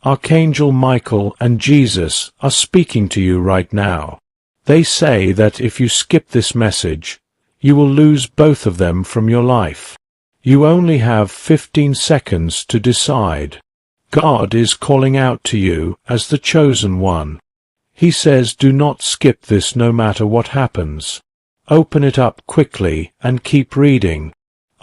Archangel Michael and Jesus are speaking to you right now. They say that if you skip this message, you will lose both of them from your life. You only have 15 seconds to decide. God is calling out to you as the chosen one. He says, do not skip this no matter what happens. Open it up quickly and keep reading.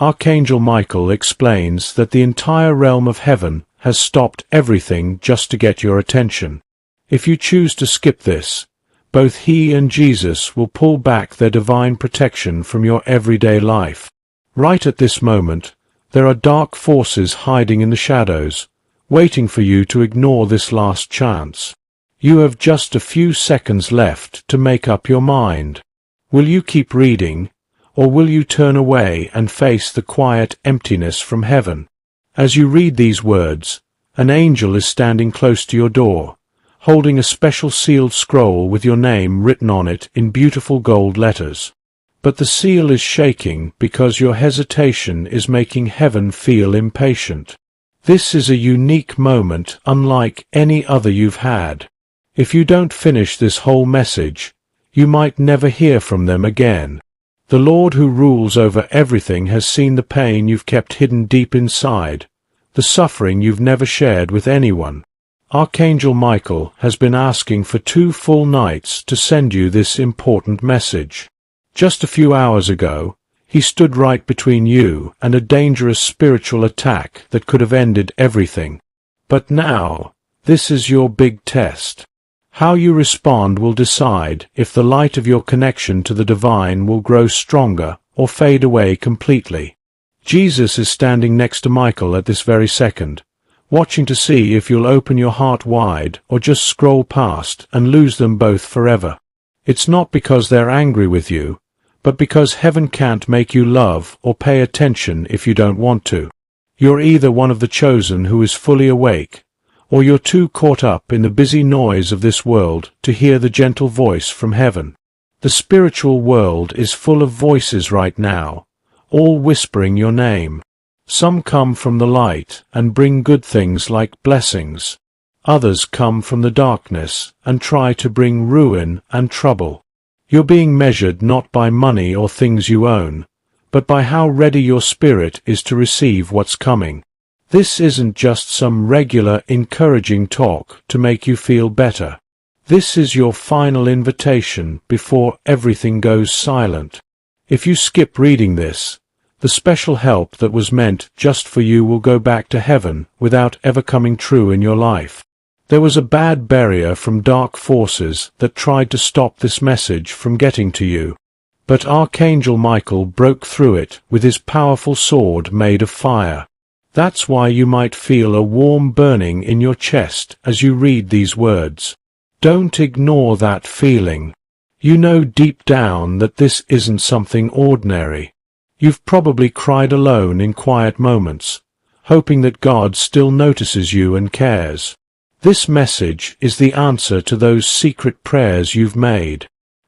Archangel Michael explains that the entire realm of heaven has stopped everything just to get your attention. If you choose to skip this, both he and Jesus will pull back their divine protection from your everyday life. Right at this moment, there are dark forces hiding in the shadows, waiting for you to ignore this last chance. You have just a few seconds left to make up your mind. Will you keep reading, or will you turn away and face the quiet emptiness from heaven? As you read these words, an angel is standing close to your door, holding a special sealed scroll with your name written on it in beautiful gold letters. But the seal is shaking because your hesitation is making heaven feel impatient. This is a unique moment unlike any other you've had. If you don't finish this whole message, you might never hear from them again. The Lord who rules over everything has seen the pain you've kept hidden deep inside, the suffering you've never shared with anyone. Archangel Michael has been asking for 2 full nights to send you this important message. Just a few hours ago, he stood right between you and a dangerous spiritual attack that could have ended everything. But now, this is your big test. How you respond will decide if the light of your connection to the divine will grow stronger or fade away completely. Jesus is standing next to Michael at this very second, watching to see if you'll open your heart wide or just scroll past and lose them both forever. It's not because they're angry with you, but because heaven can't make you love or pay attention if you don't want to. You're either one of the chosen who is fully awake, or you're too caught up in the busy noise of this world to hear the gentle voice from heaven. The spiritual world is full of voices right now, all whispering your name. Some come from the light and bring good things like blessings. Others come from the darkness and try to bring ruin and trouble. You're being measured not by money or things you own, but by how ready your spirit is to receive what's coming. This isn't just some regular, encouraging talk to make you feel better. This is your final invitation before everything goes silent. If you skip reading this, the special help that was meant just for you will go back to heaven without ever coming true in your life. There was a bad barrier from dark forces that tried to stop this message from getting to you. But Archangel Michael broke through it with his powerful sword made of fire. That's why you might feel a warm burning in your chest as you read these words. Don't ignore that feeling. You know deep down that this isn't something ordinary. You've probably cried alone in quiet moments, hoping that God still notices you and cares. This message is the answer to those secret prayers you've made.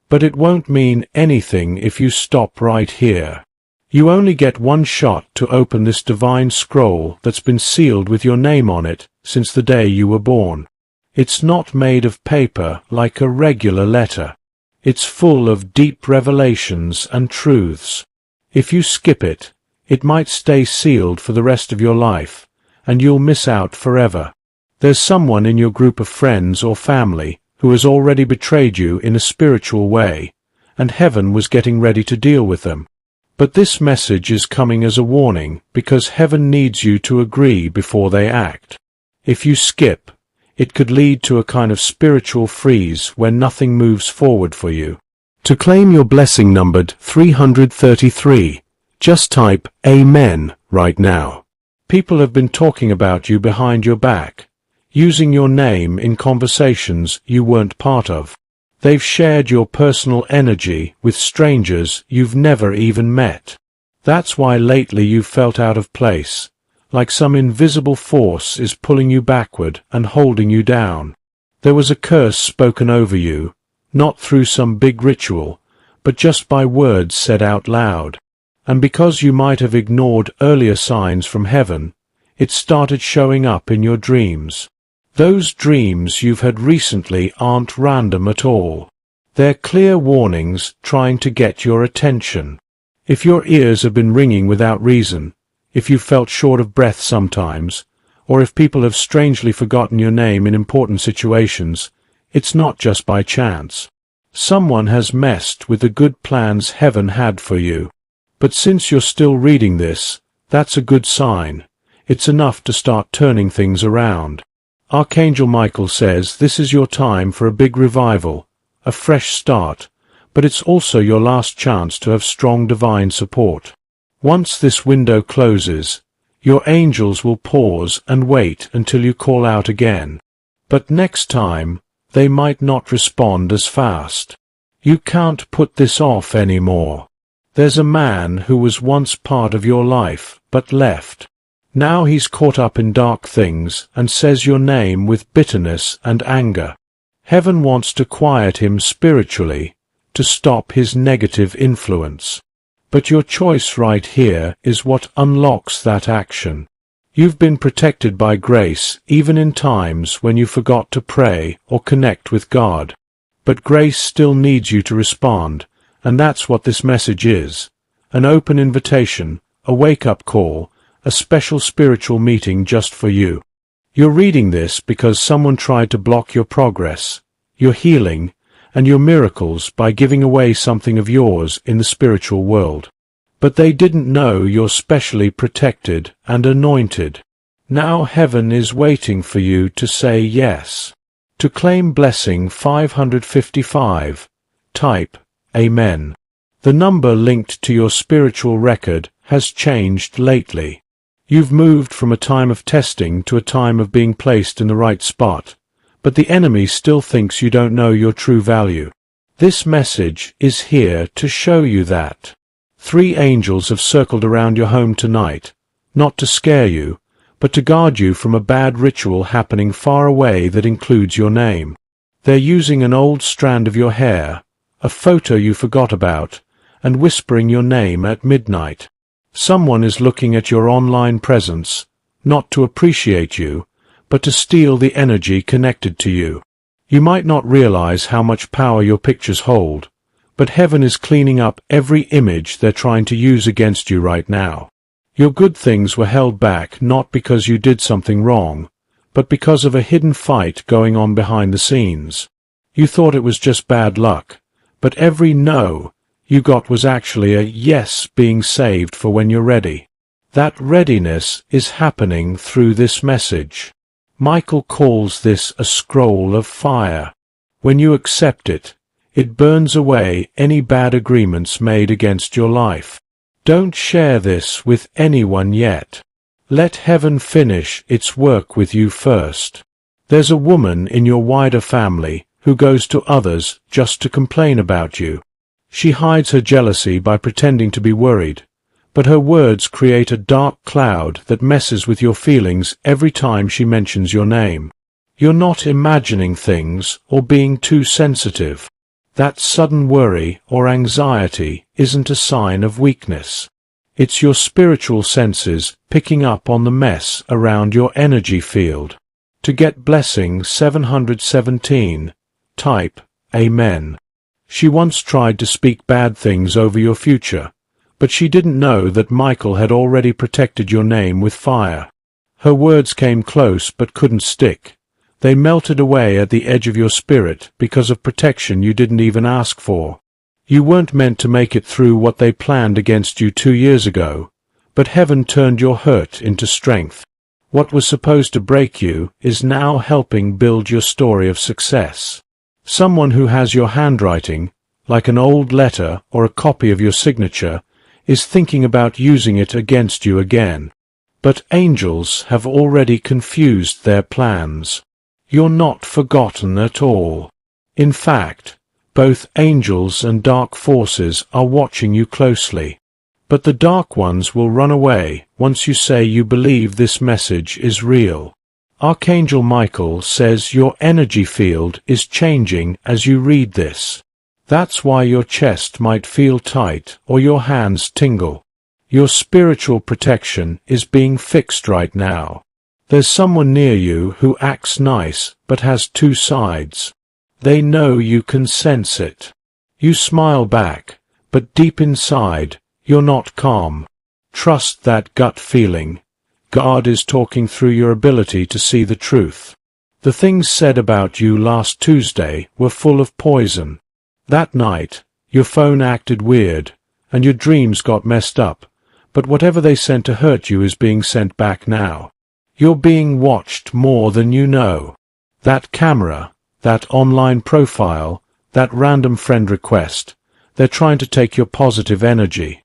But it won't mean anything if you stop right here. You only get one shot to open this divine scroll that's been sealed with your name on it since the day you were born. It's not made of paper like a regular letter. It's full of deep revelations and truths. If you skip it, it might stay sealed for the rest of your life, and you'll miss out forever. There's someone in your group of friends or family who has already betrayed you in a spiritual way, and heaven was getting ready to deal with them. But this message is coming as a warning because heaven needs you to agree before they act. If you skip, it could lead to a kind of spiritual freeze where nothing moves forward for you. To claim your blessing numbered 333, just type Amen right now. People have been talking about you behind your back, using your name in conversations you weren't part of. They've shared your personal energy with strangers you've never even met. That's why lately you've felt out of place, like some invisible force is pulling you backward and holding you down. There was a curse spoken over you, not through some big ritual, but just by words said out loud. And because you might have ignored earlier signs from heaven, it started showing up in your dreams. Those dreams you've had recently aren't random at all. They're clear warnings trying to get your attention. If your ears have been ringing without reason, if you've felt short of breath sometimes, or if people have strangely forgotten your name in important situations, it's not just by chance. Someone has messed with the good plans heaven had for you. But since you're still reading this, that's a good sign. It's enough to start turning things around. Archangel Michael says this is your time for a big revival, a fresh start, but it's also your last chance to have strong divine support. Once this window closes, your angels will pause and wait until you call out again. But next time, they might not respond as fast. You can't put this off anymore. There's a man who was once part of your life, but left. Now he's caught up in dark things and says your name with bitterness and anger. Heaven wants to quiet him spiritually, to stop his negative influence. But your choice right here is what unlocks that action. You've been protected by grace even in times when you forgot to pray or connect with God. But grace still needs you to respond, and that's what this message is. An open invitation, a wake-up call, a special spiritual meeting just for you. You're reading this because someone tried to block your progress, your healing, and your miracles by giving away something of yours in the spiritual world. But they didn't know you're specially protected and anointed. Now heaven is waiting for you to say yes. To claim blessing 555, type Amen. The number linked to your spiritual record has changed lately. You've moved from a time of testing to a time of being placed in the right spot, but the enemy still thinks you don't know your true value. This message is here to show you that. 3 angels have circled around your home tonight, not to scare you, but to guard you from a bad ritual happening far away that includes your name. They're using an old strand of your hair, a photo you forgot about, and whispering your name at midnight. Someone is looking at your online presence, not to appreciate you, but to steal the energy connected to you. You might not realize how much power your pictures hold, but heaven is cleaning up every image they're trying to use against you right now. Your good things were held back not because you did something wrong, but because of a hidden fight going on behind the scenes. You thought it was just bad luck, but every no you got was actually a yes being saved for when you're ready. That readiness is happening through this message. Michael calls this a scroll of fire. When you accept it, it burns away any bad agreements made against your life. Don't share this with anyone yet. Let heaven finish its work with you first. There's a woman in your wider family who goes to others just to complain about you. She hides her jealousy by pretending to be worried, but her words create a dark cloud that messes with your feelings every time she mentions your name. You're not imagining things or being too sensitive. That sudden worry or anxiety isn't a sign of weakness. It's your spiritual senses picking up on the mess around your energy field. To get blessing 717, type Amen. She once tried to speak bad things over your future, but she didn't know that Michael had already protected your name with fire. Her words came close but couldn't stick. They melted away at the edge of your spirit because of protection you didn't even ask for. You weren't meant to make it through what they planned against you 2 years ago, but heaven turned your hurt into strength. What was supposed to break you is now helping build your story of success. Someone who has your handwriting, like an old letter or a copy of your signature, is thinking about using it against you again. But angels have already confused their plans. You're not forgotten at all. In fact, both angels and dark forces are watching you closely. But the dark ones will run away once you say you believe this message is real. Archangel Michael says your energy field is changing as you read this. That's why your chest might feel tight or your hands tingle. Your spiritual protection is being fixed right now. There's someone near you who acts nice but has two sides. They know you can sense it. You smile back, but deep inside, you're not calm. Trust that gut feeling. God is talking through your ability to see the truth. The things said about you last Tuesday were full of poison. That night, your phone acted weird, and your dreams got messed up, but whatever they sent to hurt you is being sent back now. You're being watched more than you know. That camera, that online profile, that random friend request, they're trying to take your positive energy.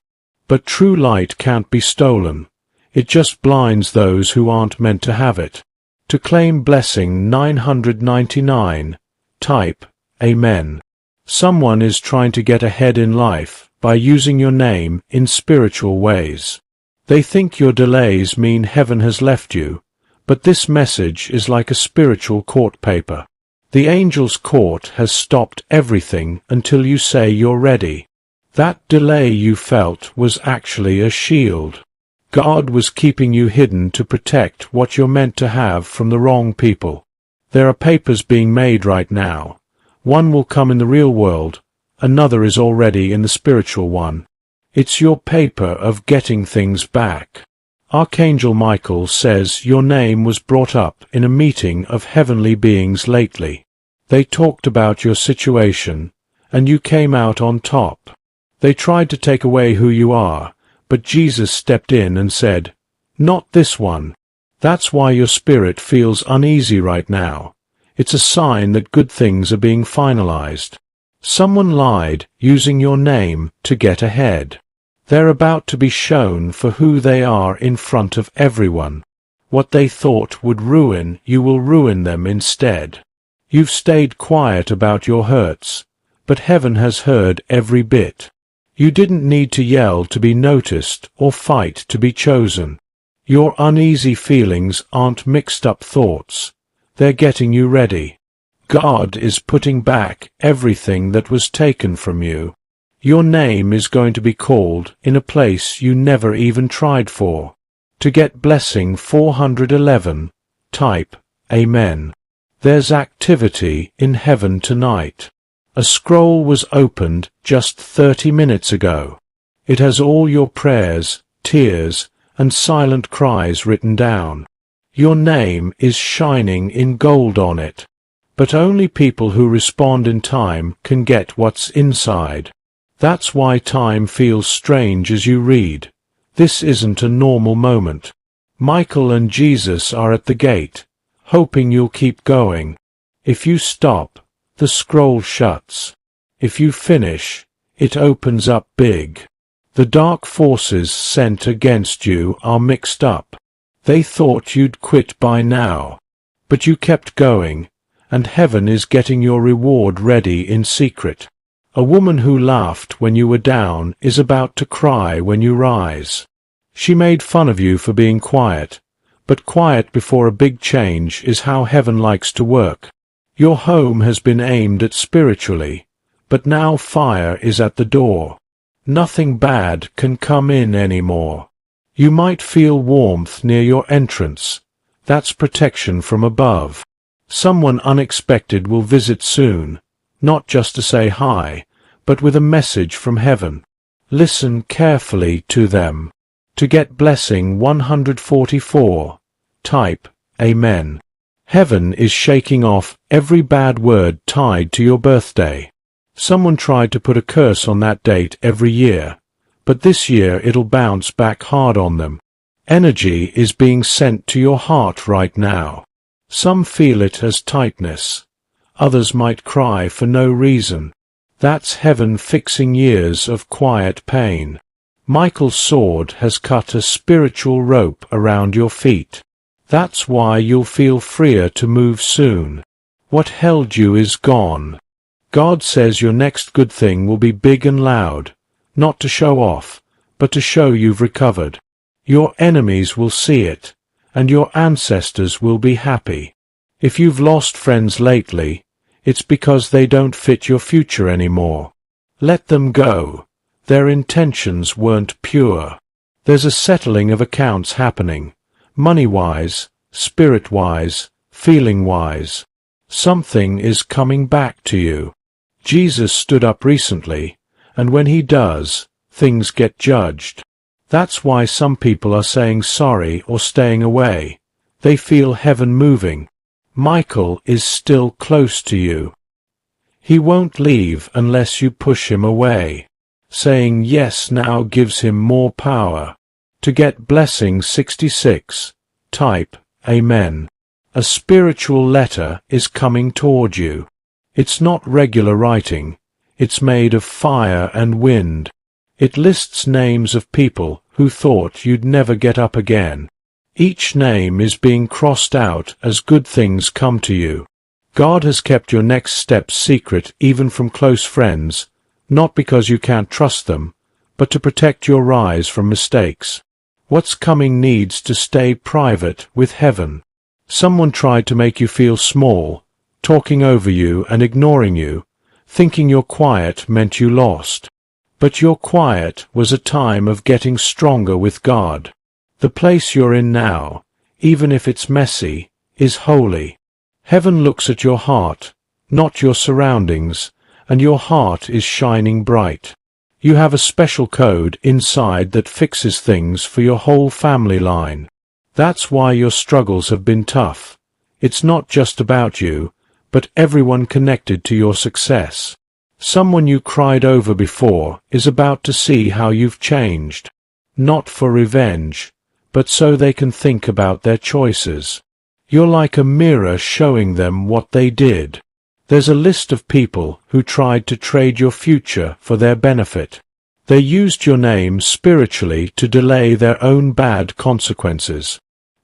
But true light can't be stolen. It just blinds those who aren't meant to have it. To claim blessing 999, type Amen. Someone is trying to get ahead in life by using your name in spiritual ways. They think your delays mean heaven has left you, but this message is like a spiritual court paper. The angel's court has stopped everything until you say you're ready. That delay you felt was actually a shield. God was keeping you hidden to protect what you're meant to have from the wrong people. There are papers being made right now. One will come in the real world, another is already in the spiritual one. It's your paper of getting things back. Archangel Michael says your name was brought up in a meeting of heavenly beings lately. They talked about your situation, and you came out on top. They tried to take away who you are, but Jesus stepped in and said, "Not this one." That's why your spirit feels uneasy right now. It's a sign that good things are being finalized. Someone lied using your name to get ahead. They're about to be shown for who they are in front of everyone. What they thought would ruin you will ruin them instead. You've stayed quiet about your hurts, but heaven has heard every bit. You didn't need to yell to be noticed or fight to be chosen. Your uneasy feelings aren't mixed-up thoughts. They're getting you ready. God is putting back everything that was taken from you. Your name is going to be called in a place you never even tried for. To get blessing 411, type Amen. There's activity in heaven tonight. A scroll was opened just 30 minutes ago. It has all your prayers, tears, and silent cries written down. Your name is shining in gold on it. But only people who respond in time can get what's inside. That's why time feels strange as you read. This isn't a normal moment. Michael and Jesus are at the gate, hoping you'll keep going. If you stop, the scroll shuts. If you finish, it opens up big. The dark forces sent against you are mixed up. They thought you'd quit by now. But you kept going, and heaven is getting your reward ready in secret. A woman who laughed when you were down is about to cry when you rise. She made fun of you for being quiet, but quiet before a big change is how heaven likes to work. Your home has been aimed at spiritually, but now fire is at the door. Nothing bad can come in anymore. You might feel warmth near your entrance. That's protection from above. Someone unexpected will visit soon, not just to say hi, but with a message from heaven. Listen carefully to them. To get blessing 144, type Amen. Heaven is shaking off every bad word tied to your birthday. Someone tried to put a curse on that date every year, but this year it'll bounce back hard on them. Energy is being sent to your heart right now. Some feel it as tightness. Others might cry for no reason. That's heaven fixing years of quiet pain. Michael's sword has cut a spiritual rope around your feet. That's why you'll feel freer to move soon. What held you is gone. God says your next good thing will be big and loud, not to show off, but to show you've recovered. Your enemies will see it, and your ancestors will be happy. If you've lost friends lately, it's because they don't fit your future anymore. Let them go. Their intentions weren't pure. There's a settling of accounts happening, money-wise, spirit-wise, feeling-wise. Something is coming back to you. Jesus stood up recently, and when he does, things get judged. That's why some people are saying sorry or staying away. They feel heaven moving. Michael is still close to you. He won't leave unless you push him away. Saying yes now gives him more power. To get blessing 66, type Amen. A spiritual letter is coming toward you. It's not regular writing. It's made of fire and wind. It lists names of people who thought you'd never get up again. Each name is being crossed out as good things come to you. God has kept your next steps secret even from close friends, not because you can't trust them, but to protect your rise from mistakes. What's coming needs to stay private with heaven. Someone tried to make you feel small, talking over you and ignoring you, thinking your quiet meant you lost. But your quiet was a time of getting stronger with God. The place you're in now, even if it's messy, is holy. Heaven looks at your heart, not your surroundings, and your heart is shining bright. You have a special code inside that fixes things for your whole family line. That's why your struggles have been tough. It's not just about you, but everyone connected to your success. Someone you cried over before is about to see how you've changed. Not for revenge, but so they can think about their choices. You're like a mirror showing them what they did. There's a list of people who tried to trade your future for their benefit. They used your name spiritually to delay their own bad consequences.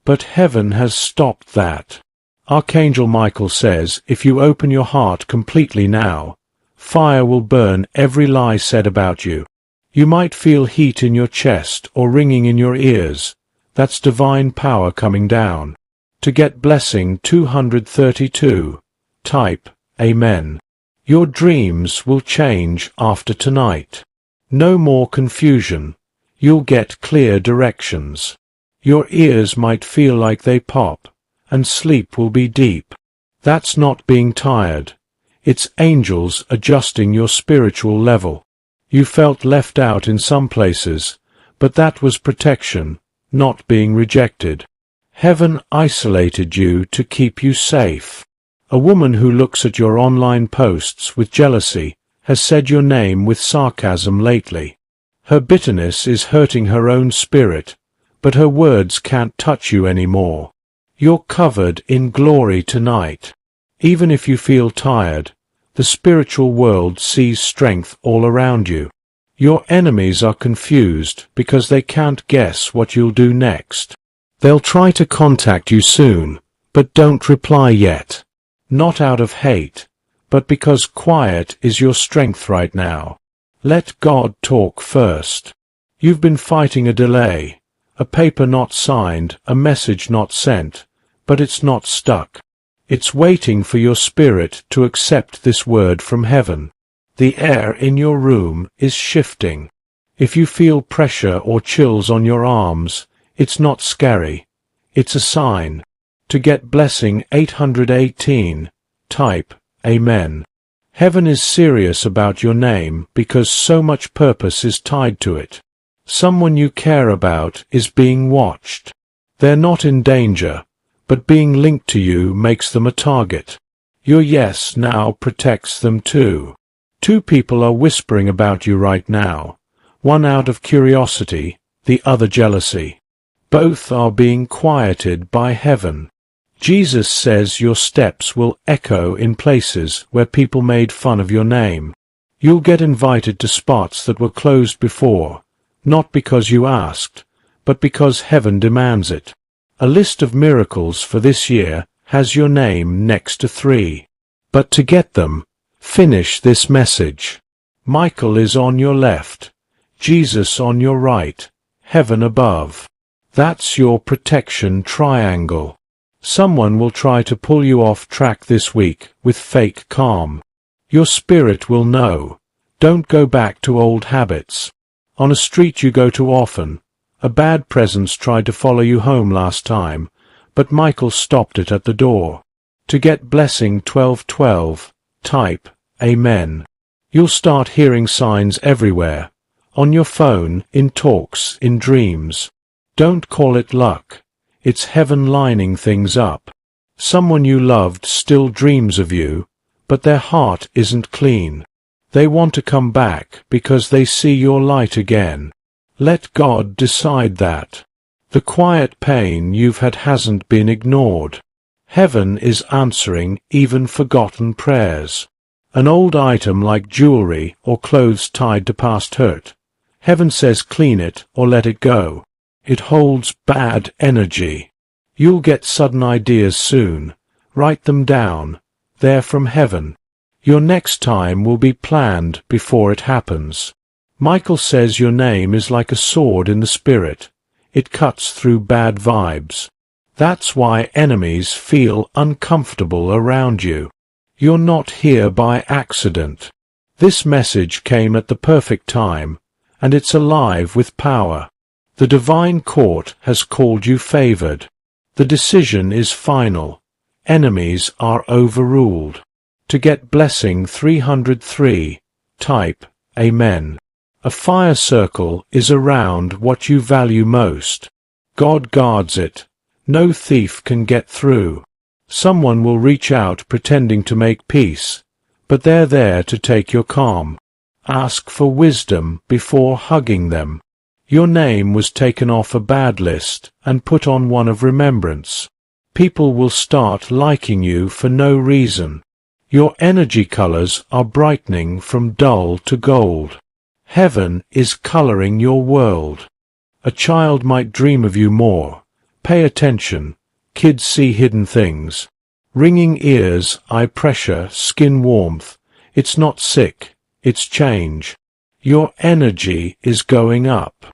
But heaven has stopped that. Archangel Michael says if you open your heart completely now, fire will burn every lie said about you. You might feel heat in your chest or ringing in your ears. That's divine power coming down. To get blessing 232, type Amen. Your dreams will change after tonight. No more confusion. You'll get clear directions. Your ears might feel like they pop, and sleep will be deep. That's not being tired. It's angels adjusting your spiritual level. You felt left out in some places, but that was protection, not being rejected. Heaven isolated you to keep you safe. A woman who looks at your online posts with jealousy has said your name with sarcasm lately. Her bitterness is hurting her own spirit, but her words can't touch you anymore. You're covered in glory tonight. Even if you feel tired, the spiritual world sees strength all around you. Your enemies are confused because they can't guess what you'll do next. They'll try to contact you soon, but don't reply yet. Not out of hate, but because quiet is your strength right now. Let God talk first. You've been fighting a delay, a paper not signed, a message not sent, but it's not stuck. It's waiting for your spirit to accept this word from heaven. The air in your room is shifting. If you feel pressure or chills on your arms, it's not scary. It's a sign. To get blessing 818, type Amen. Heaven is serious about your name because so much purpose is tied to it. Someone you care about is being watched. They're not in danger, but being linked to you makes them a target. Your yes now protects them too. Two people are whispering about you right now, one out of curiosity, the other jealousy. Both are being quieted by heaven. Jesus says your steps will echo in places where people made fun of your name. You'll get invited to spots that were closed before, not because you asked, but because heaven demands it. A list of miracles for this year has your name next to 3. But to get them, finish this message. Michael is on your left, Jesus on your right, heaven above. That's your protection triangle. Someone will try to pull you off track this week with fake calm. Your spirit will know. Don't go back to old habits. On a street you go to often, a bad presence tried to follow you home last time, but Michael stopped it at the door. To get blessing 1212, type Amen. You'll start hearing signs everywhere. On your phone, in talks, in dreams. Don't call it luck. It's heaven lining things up. Someone you loved still dreams of you, but their heart isn't clean. They want to come back because they see your light again. Let God decide that. The quiet pain you've had hasn't been ignored. Heaven is answering even forgotten prayers. An old item like jewelry or clothes tied to past hurt. Heaven says clean it or let it go. It holds bad energy. You'll get sudden ideas soon. Write them down. They're from heaven. Your next time will be planned before it happens. Michael says your name is like a sword in the spirit. It cuts through bad vibes. That's why enemies feel uncomfortable around you. You're not here by accident. This message came at the perfect time, and it's alive with power. The divine court has called you favored. The decision is final. Enemies are overruled. To get blessing 303, type Amen. A fire circle is around what you value most. God guards it. No thief can get through. Someone will reach out pretending to make peace, but they're there to take your calm. Ask for wisdom before hugging them. Your name was taken off a bad list and put on one of remembrance. People will start liking you for no reason. Your energy colors are brightening from dull to gold. Heaven is coloring your world. A child might dream of you more. Pay attention. Kids see hidden things. Ringing ears, eye pressure, skin warmth. It's not sick, it's change. Your energy is going up.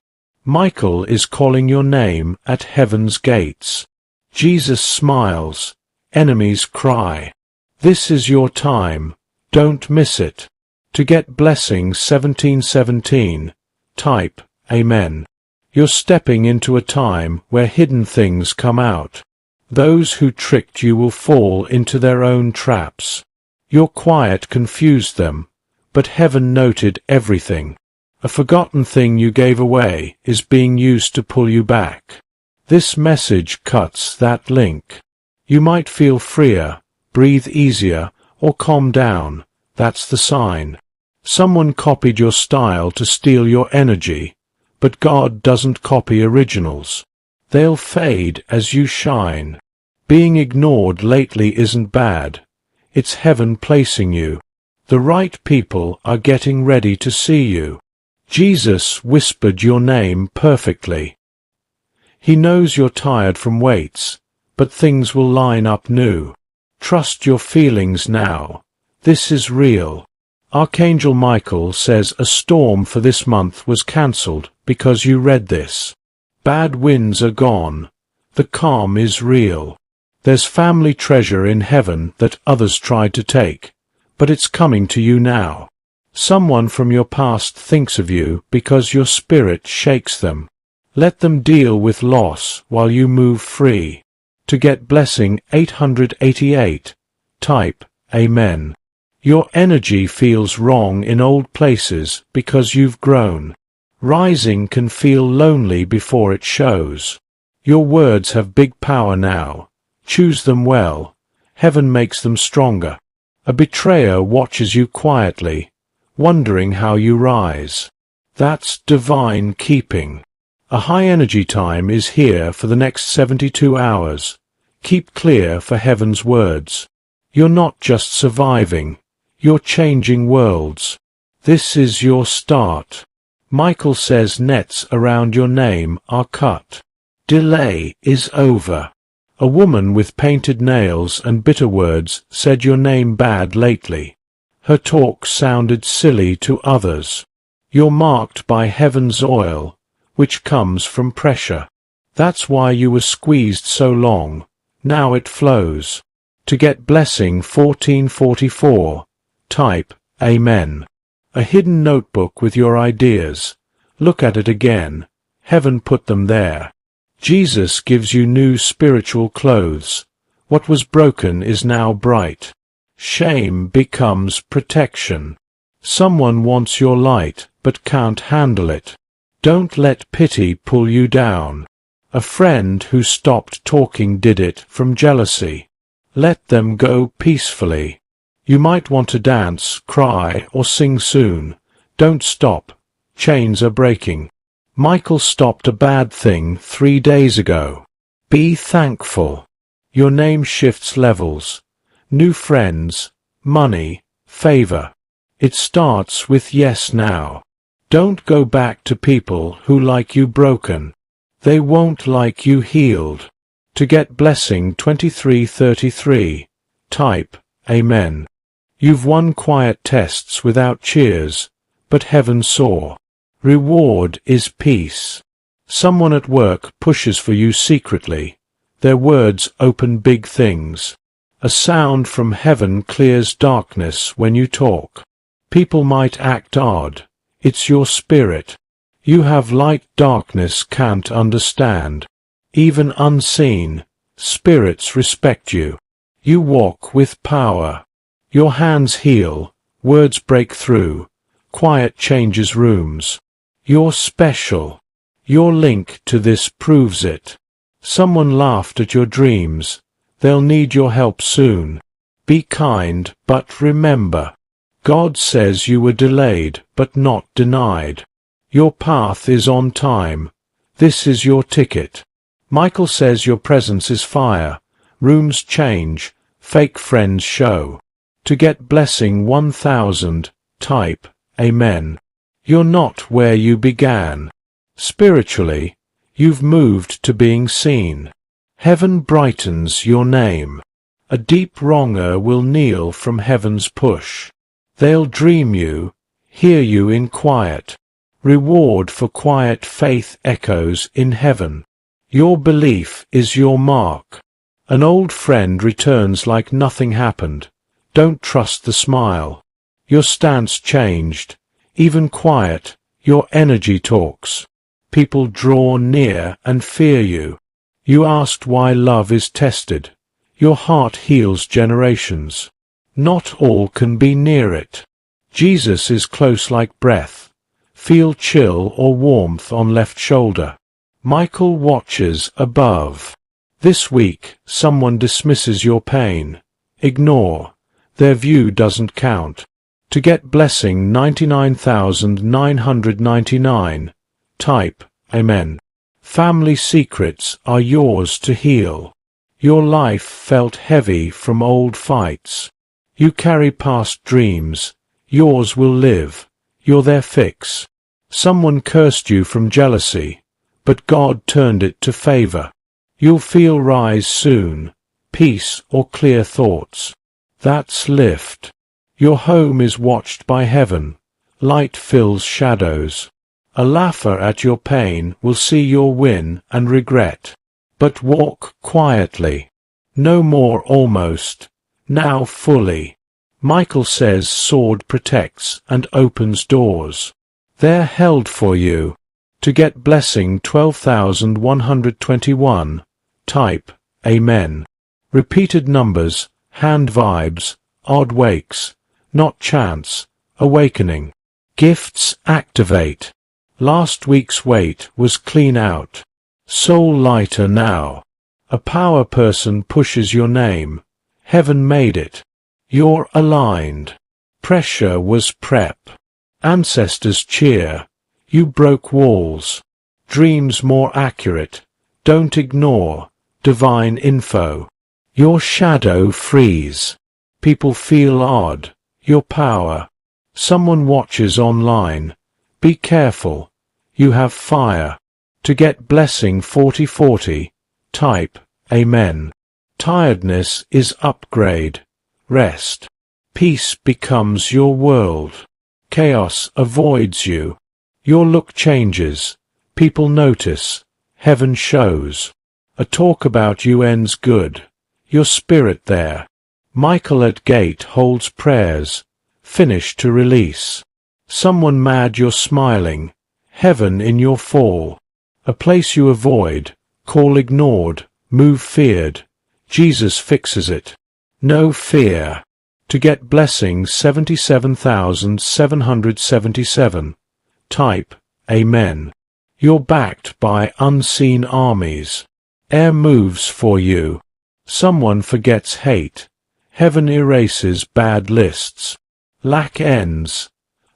Michael is calling your name at heaven's gates. Jesus smiles. Enemies cry. This is your time. Don't miss it. To get blessing 1717, type Amen. You're stepping into a time where hidden things come out. Those who tricked you will fall into their own traps. Your quiet confused them, but heaven noted everything. A forgotten thing you gave away is being used to pull you back. This message cuts that link. You might feel freer, breathe easier, or calm down. That's the sign. Someone copied your style to steal your energy, but God doesn't copy originals. They'll fade as you shine. Being ignored lately isn't bad. It's heaven placing you. The right people are getting ready to see you. Jesus whispered your name perfectly. He knows you're tired from weights, but things will line up new. Trust your feelings now. This is real. Archangel Michael says a storm for this month was cancelled because you read this. Bad winds are gone. The calm is real. There's family treasure in heaven that others tried to take, but it's coming to you now. Someone from your past thinks of you because your spirit shakes them. Let them deal with loss while you move free. To get blessing 888, type Amen. Your energy feels wrong in old places because you've grown. Rising can feel lonely before it shows. Your words have big power now. Choose them well. Heaven makes them stronger. A betrayer watches you quietly, wondering how you rise. That's divine keeping. A high-energy time is here for the next 72 hours. Keep clear for heaven's words. You're not just surviving. You're changing worlds. This is your start. Michael says nets around your name are cut. Delay is over. A woman with painted nails and bitter words said your name bad lately. Her talk sounded silly to others. You're marked by heaven's oil, which comes from pressure. That's why you were squeezed so long. Now it flows. To get blessing 1444, type Amen. A hidden notebook with your ideas. Look at it again. Heaven put them there. Jesus gives you new spiritual clothes. What was broken is now bright. Shame becomes protection. Someone wants your light, but can't handle it. Don't let pity pull you down. A friend who stopped talking did it from jealousy. Let them go peacefully. You might want to dance, cry, or sing soon. Don't stop. Chains are breaking. Michael stopped a bad thing 3 days ago. Be thankful. Your name shifts levels. New friends, money, favor. It starts with yes now. Don't go back to people who like you broken. They won't like you healed. To get blessing 2333, type Amen. You've won quiet tests without cheers, but heaven saw. Reward is peace. Someone at work pushes for you secretly. Their words open big things. A sound from heaven clears darkness when you talk. People might act odd. It's your spirit. You have light darkness can't understand. Even unseen, spirits respect you. You walk with power. Your hands heal, words break through, quiet changes rooms. You're special. Your link to this proves it. Someone laughed at your dreams. They'll need your help soon. Be kind, but remember. God says you were delayed, but not denied. Your path is on time. This is your ticket. Michael says your presence is fire. Rooms change, fake friends show. To get blessing 1000, type Amen. You're not where you began. Spiritually, you've moved to being seen. Heaven brightens your name. A deep wronger will kneel from heaven's push. They'll dream you, hear you in quiet. Reward for quiet faith echoes in heaven. Your belief is your mark. An old friend returns like nothing happened. Don't trust the smile. Your stance changed. Even quiet, your energy talks. People draw near and fear you. You asked why love is tested. Your heart heals generations. Not all can be near it. Jesus is close like breath. Feel chill or warmth on left shoulder. Michael watches above. This week, someone dismisses your pain. Ignore. Their view doesn't count. To get blessing 99,999, type Amen. Family secrets are yours to heal. Your life felt heavy from old fights. You carry past dreams. Yours will live. You're their fix. Someone cursed you from jealousy, but God turned it to favor. You'll feel rise soon, peace or clear thoughts. That's lift. Your home is watched by heaven. Light fills shadows. A laugher at your pain will see your win and regret. But walk quietly. No more almost. Now fully. Michael says sword protects and opens doors. They're held for you. To get blessing 12,121, type Amen. Repeated numbers, hand vibes, odd wakes, not chance, awakening. Gifts activate. Last week's weight was clean out. Soul lighter now. A power person pushes your name. Heaven made it. You're aligned. Pressure was prep. Ancestors cheer. You broke walls. Dreams more accurate. Don't ignore. Divine info. Your shadow frees. People feel odd. Your power. Someone watches online. Be careful. You have fire. To get blessing 4040, type Amen. Tiredness is upgrade. Rest. Peace becomes your world. Chaos avoids you. Your look changes. People notice. Heaven shows. A talk about you ends good. Your spirit there. Michael at gate holds prayers. Finish to release. Someone mad you're smiling. Heaven in your fall. A place you avoid. Call ignored, move feared. Jesus fixes it. No fear. To get blessing 77,777. Type, Amen. You're backed by unseen armies. Air moves for you. Someone forgets hate. Heaven erases bad lists. Lack ends.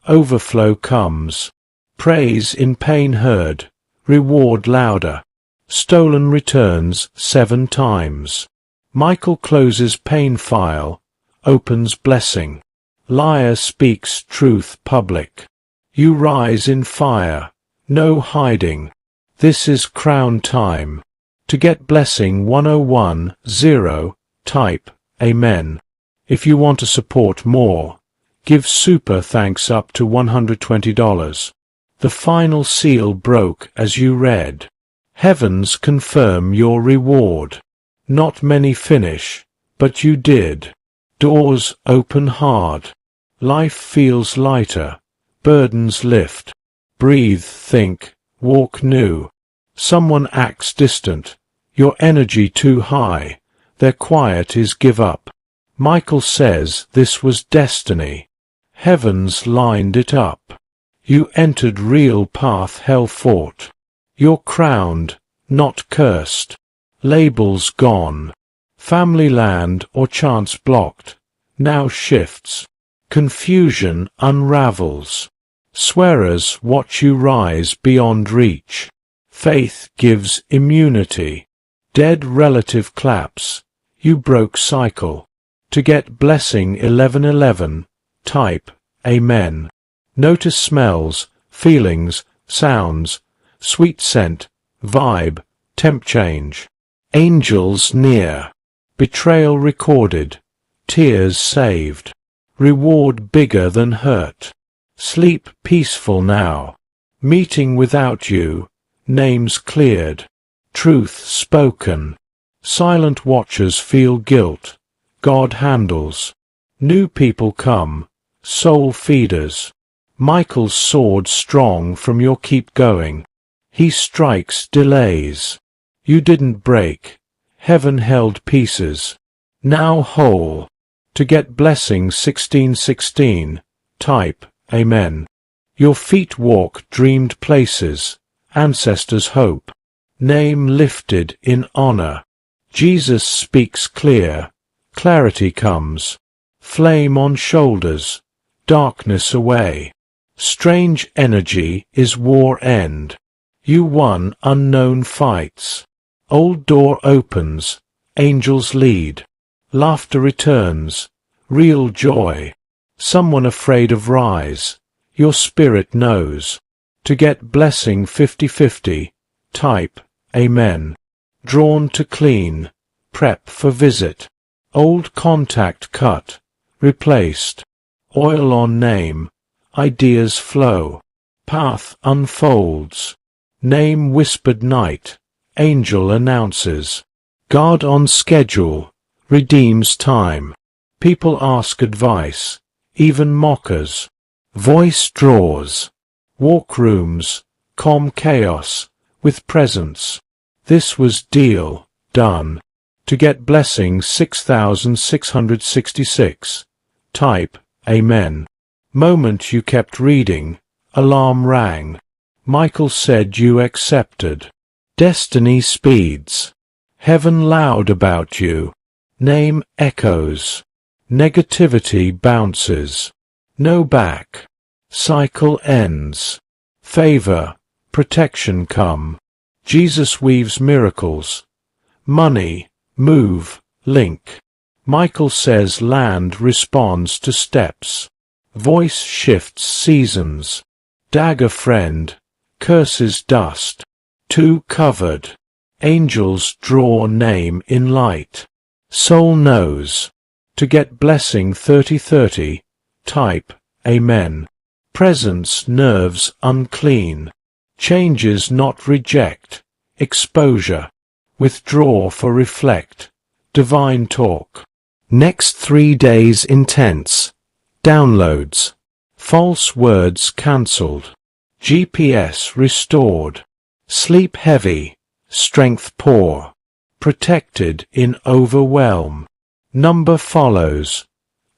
Overflow comes. Praise in pain heard. Reward louder. Stolen returns 7 times. Michael closes pain file. Opens blessing. Liar speaks truth public. You rise in fire. No hiding. This is crown time. To get blessing 1010, type, Amen. If you want to support more, give super thanks up to $120. The final seal broke as you read. Heavens confirm your reward. Not many finish, but you did. Doors open hard. Life feels lighter. Burdens lift. Breathe, think, walk new. Someone acts distant. Your energy too high. Their quiet is give up. Michael says this was destiny. Heavens lined it up. You entered real path hell fought. You're crowned, not cursed. Labels gone. Family land or chance blocked. Now shifts. Confusion unravels. Swearers watch you rise beyond reach. Faith gives immunity. Dead relative claps. You broke cycle. To get blessing 1111, type, Amen. Notice smells, feelings, sounds, sweet scent, vibe, temp change. Angels near. Betrayal recorded. Tears saved. Reward bigger than hurt. Sleep peaceful now. Meeting without you. Names cleared. Truth spoken. Silent watchers feel guilt. God handles. New people come. Soul feeders. Michael's sword strong from your keep going. He strikes delays. You didn't break. Heaven held pieces. Now whole. To get blessing 1616, type, Amen. Your feet walk dreamed places. Ancestors' hope. Name lifted in honor. Jesus speaks clear. Clarity comes. Flame on shoulders. Darkness away. Strange energy is war end. You won unknown fights. Old door opens. Angels lead. Laughter returns. Real joy. Someone afraid of rise. Your spirit knows. To get blessing 50/50, type, Amen. Drawn to clean. Prep for visit. Old contact cut. Replaced. Oil on name. Ideas flow. Path unfolds. Name whispered night. Angel announces. God on schedule. Redeems time. People ask advice. Even mockers. Voice draws. Walk rooms. Calm chaos. With presence. This was deal. Done. To get blessing 6666. Type, Amen. Moment you kept reading. Alarm rang. Michael said you accepted. Destiny speeds. Heaven loud about you. Name echoes. Negativity bounces. No back. Cycle ends. Favor, protection come. Jesus weaves miracles. Money, move, link. Michael says land responds to steps. Voice shifts seasons. Dagger friend, curses dust. Two covered. Angels draw name in light. Soul knows. To get blessing 30/30, type, Amen. Presence nerves unclean. Changes not reject. Exposure. Withdraw for reflect. Divine talk. Next 3 days intense. Downloads. False words cancelled. GPS restored. Sleep heavy. strength poor, protected in overwhelm. Number follows,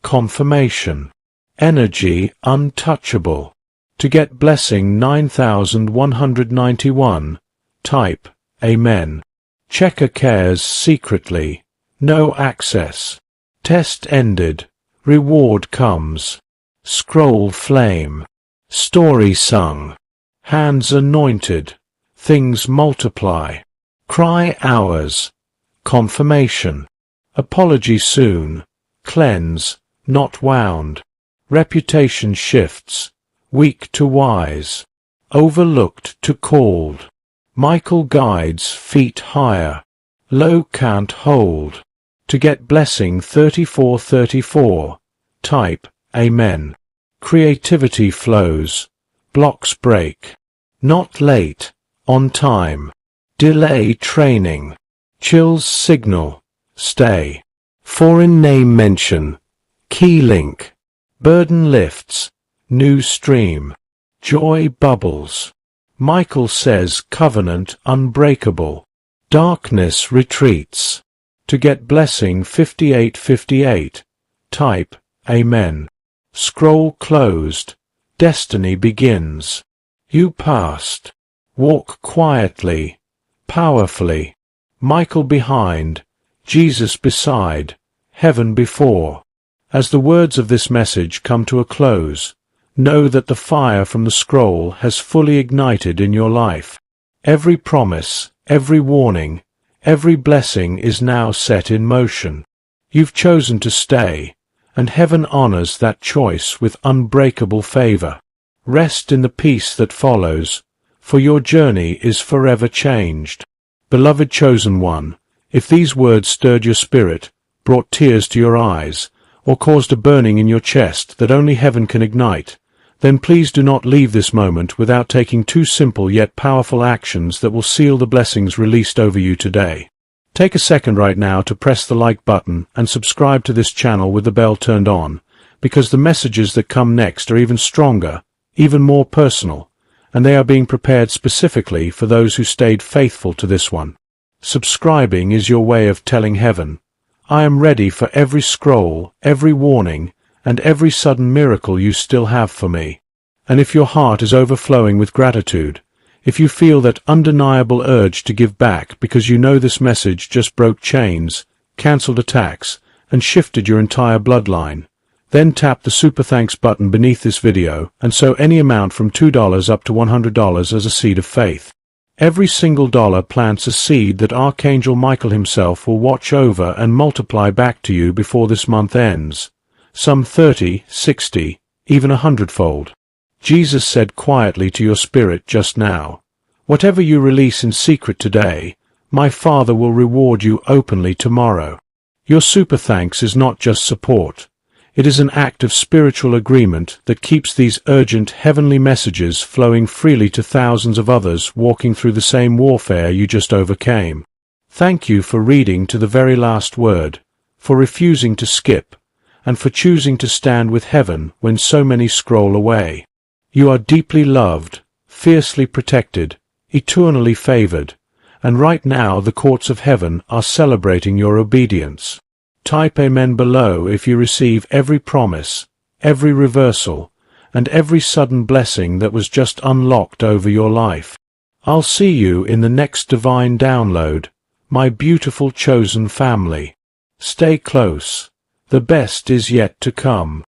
confirmation, energy untouchable. To get blessing 9191, type Amen. Checker cares secretly, no access. Test ended, reward comes. Scroll flame, story sung, hands anointed, things multiply. Cry hours, confirmation. Apology soon, cleanse, not wound. Reputation shifts, weak to wise, overlooked to called. Michael guides feet higher, low can't hold. To get blessing 3434, type Amen. Creativity flows, blocks break. Not late, on time. Delay training, chills signal, stay. Foreign name mention, key link. Burden lifts, new stream. Joy bubbles. Michael says covenant unbreakable. Darkness retreats. To get blessing 5858, type Amen. Scroll closed, destiny begins. You passed. Walk quietly, powerfully. Michael behind, Jesus beside, heaven before. As the words of this message come to a close, know that the fire from the scroll has fully ignited in your life. Every promise, every warning, every blessing is now set in motion. You've chosen to stay, and heaven honors that choice with unbreakable favor. Rest in the peace that follows, for your journey is forever changed. Beloved chosen one, if these words stirred your spirit, brought tears to your eyes, or caused a burning in your chest that only heaven can ignite, then please do not leave this moment without taking two simple yet powerful actions that will seal the blessings released over you today. Take a second right now to press the like button and subscribe to this channel with the bell turned on, because the messages that come next are even stronger, even more personal, and they are being prepared specifically for those who stayed faithful to this one. Subscribing is your way of telling heaven, I am ready for every scroll, every warning, and every sudden miracle you still have for me. And if your heart is overflowing with gratitude, if you feel that undeniable urge to give back because you know this message just broke chains, cancelled attacks, and shifted your entire bloodline, then tap the Super Thanks button beneath this video and sow any amount from $2 up to $100 as a seed of faith. Every single dollar plants a seed that Archangel Michael himself will watch over and multiply back to you before this month ends. Some 30, 60, even 100-fold. Jesus said quietly to your spirit just now, whatever you release in secret today, my Father will reward you openly tomorrow. Your super thanks is not just support. It is an act of spiritual agreement that keeps these urgent heavenly messages flowing freely to thousands of others walking through the same warfare you just overcame. Thank you for reading to the very last word, for refusing to skip, and for choosing to stand with heaven when so many scroll away. You are deeply loved, fiercely protected, eternally favored, and right now the courts of heaven are celebrating your obedience. Type Amen below if you receive every promise, every reversal, and every sudden blessing that was just unlocked over your life. I'll see you in the next divine download, my beautiful chosen family. Stay close. The best is yet to come.